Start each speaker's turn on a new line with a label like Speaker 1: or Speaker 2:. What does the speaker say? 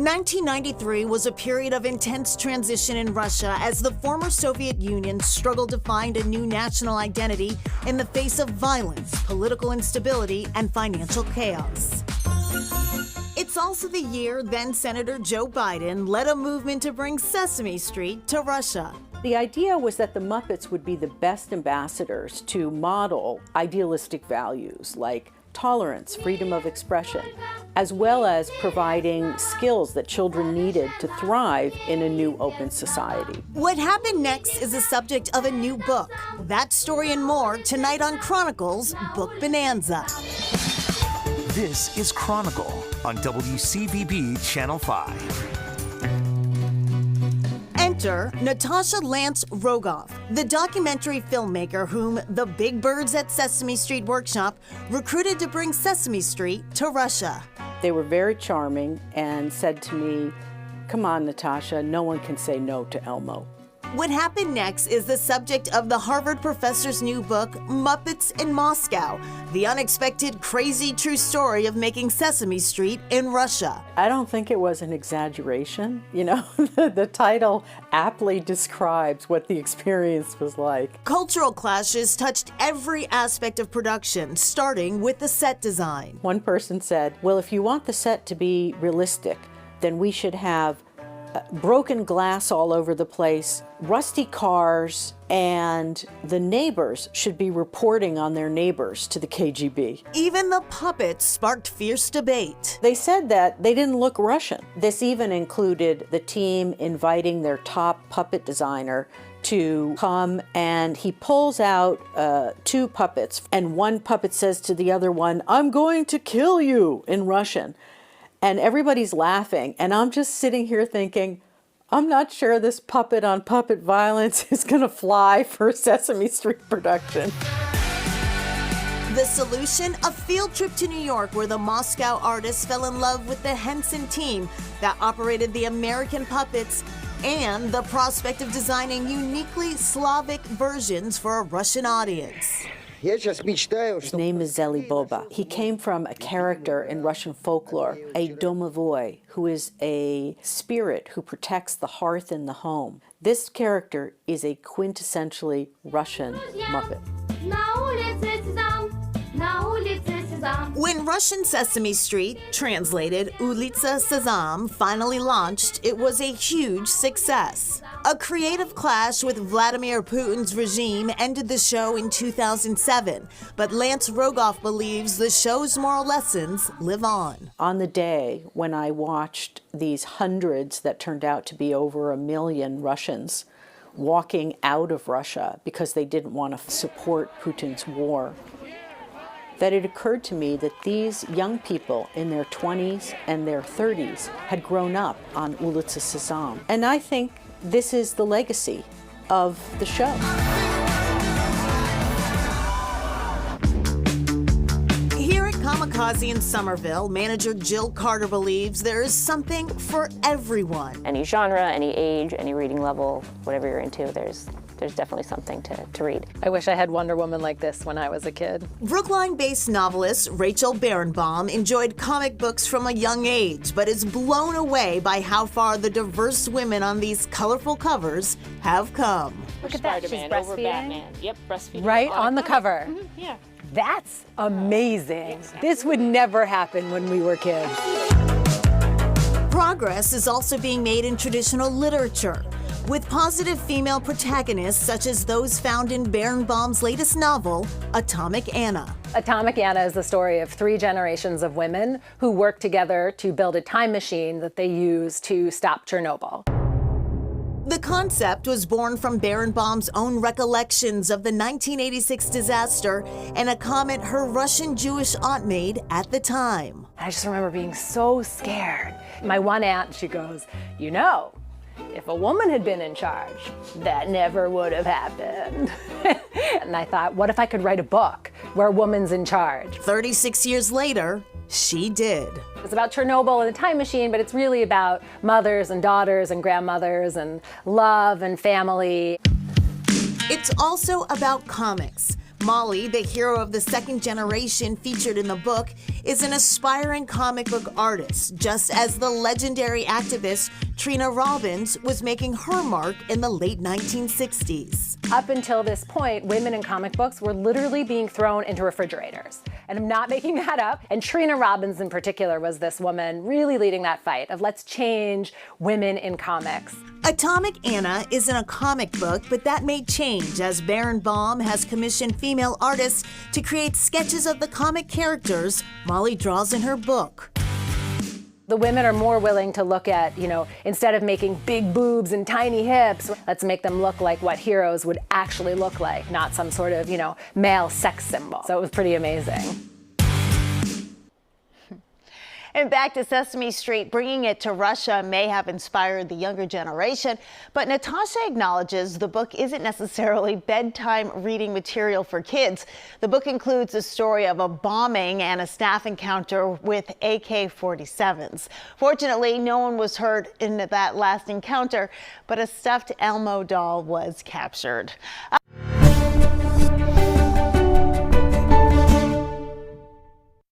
Speaker 1: 1993 was a period of intense transition in Russia as the former Soviet Union struggled to find a new national identity in the face of violence, political instability, and financial chaos. It's also the year then-Senator Joe Biden led a movement to bring Sesame Street to Russia.
Speaker 2: The idea was that the Muppets would be the best ambassadors to model idealistic values like tolerance, freedom of expression, as well as providing skills that children needed to thrive in a new open society.
Speaker 1: What happened next is the subject of a new book. That story and more tonight on Chronicles Book Bonanza.
Speaker 3: This is Chronicle on WCVB Channel 5.
Speaker 1: Enter Natasha Lance Rogoff, the documentary filmmaker whom the Big Birds at Sesame Street Workshop recruited to bring Sesame Street to Russia.
Speaker 2: They were very charming and said to me, "Come on, Natasha, no one can say no to Elmo."
Speaker 1: What happened next is the subject of the Harvard professor's new book, Muppets in Moscow, the unexpected, crazy true story of making Sesame Street in Russia.
Speaker 2: I don't think it was an exaggeration. You know, the title aptly describes what the experience was like.
Speaker 1: Cultural clashes touched every aspect of production, starting with the set design.
Speaker 2: One person said, well, if you want the set to be realistic, then we should have broken glass all over the place, rusty cars, and the neighbors should be reporting on their neighbors to the KGB.
Speaker 1: Even the puppets sparked fierce debate.
Speaker 2: They said that they didn't look Russian. This even included the team inviting their top puppet designer to come, and he pulls out 2 puppets, and one puppet says to the other one, "I'm going to kill you," in Russian. And everybody's laughing, and I'm just sitting here thinking, I'm not sure this puppet on puppet violence is gonna fly for Sesame Street production.
Speaker 1: The solution? A field trip to New York where the Moscow artists fell in love with the Henson team that operated the American puppets, and the prospect of designing uniquely Slavic versions for a Russian audience.
Speaker 2: His name is Zeliboba. He came from a character in Russian folklore, a domovoi, who is a spirit who protects the hearth in the home. This character is a quintessentially Russian Muppet.
Speaker 1: When Russian Sesame Street, translated Ulitsa Sezam, finally launched, it was a huge success. A creative clash with Vladimir Putin's regime ended the show in 2007, but Lance Rogoff believes the show's moral lessons live on.
Speaker 2: On the day when I watched these hundreds that turned out to be over 1 million Russians walking out of Russia because they didn't want to support Putin's war, that it occurred to me that these young people in their 20s and their 30s had grown up on Ulitsa Sezam. And I think this is the legacy of the show.
Speaker 1: Here at Kamikaze in Somerville, manager Jill Carter believes there is something for everyone.
Speaker 4: Any genre, any age, any reading level, whatever you're into, there's definitely something to read.
Speaker 5: I wish I had Wonder Woman like this when I was a kid.
Speaker 1: Brookline-based novelist Rachel Barenbaum enjoyed comic books from a young age, but is blown away by how far the diverse women on these colorful covers have come.
Speaker 5: Look at that, she's
Speaker 4: Spider-Man
Speaker 5: breastfeeding.
Speaker 4: over Batman. Yep, breastfeeding.
Speaker 5: Right on the cover.
Speaker 4: Mm-hmm. Yeah.
Speaker 5: That's amazing. This would never happen when we were kids.
Speaker 1: Progress is also being made in traditional literature, with positive female protagonists such as those found in Barenbaum's latest novel, Atomic Anna.
Speaker 5: Atomic Anna is the story of 3 generations of women who work together to build a time machine that they use to stop Chernobyl.
Speaker 1: The concept was born from Barenbaum's own recollections of the 1986 disaster and a comment her Russian Jewish aunt made at the time.
Speaker 5: I just remember being so scared. My one aunt, she goes, you know, if a woman had been in charge, that never would have happened. And I thought, what if I could write a book where a woman's in charge?
Speaker 1: 36 years later, she did.
Speaker 5: It's about Chernobyl and the time machine, but it's really about mothers and daughters and grandmothers and love and family.
Speaker 1: It's also about comics. Molly, the hero of the second generation featured in the book, is an aspiring comic book artist, just as the legendary activist Trina Robbins was making her mark in the late 1960s.
Speaker 5: Up until this point, women in comic books were literally being thrown into refrigerators. And I'm not making that up. And Trina Robbins in particular was this woman really leading that fight of let's change women in comics.
Speaker 1: Atomic Anna isn't a comic book, but that may change as Baron Baum has commissioned female artists to create sketches of the comic characters Molly draws in her book.
Speaker 5: The women are more willing to look at, instead of making big boobs and tiny hips, let's make them look like what heroes would actually look like, not some sort of, male sex symbol. So it was pretty amazing.
Speaker 6: And back to Sesame Street, bringing it to Russia may have inspired the younger generation, but Natasha acknowledges the book isn't necessarily bedtime reading material for kids. The book includes a story of a bombing and a staff encounter with AK-47s. Fortunately, no one was hurt in that last encounter, but a stuffed Elmo doll was captured.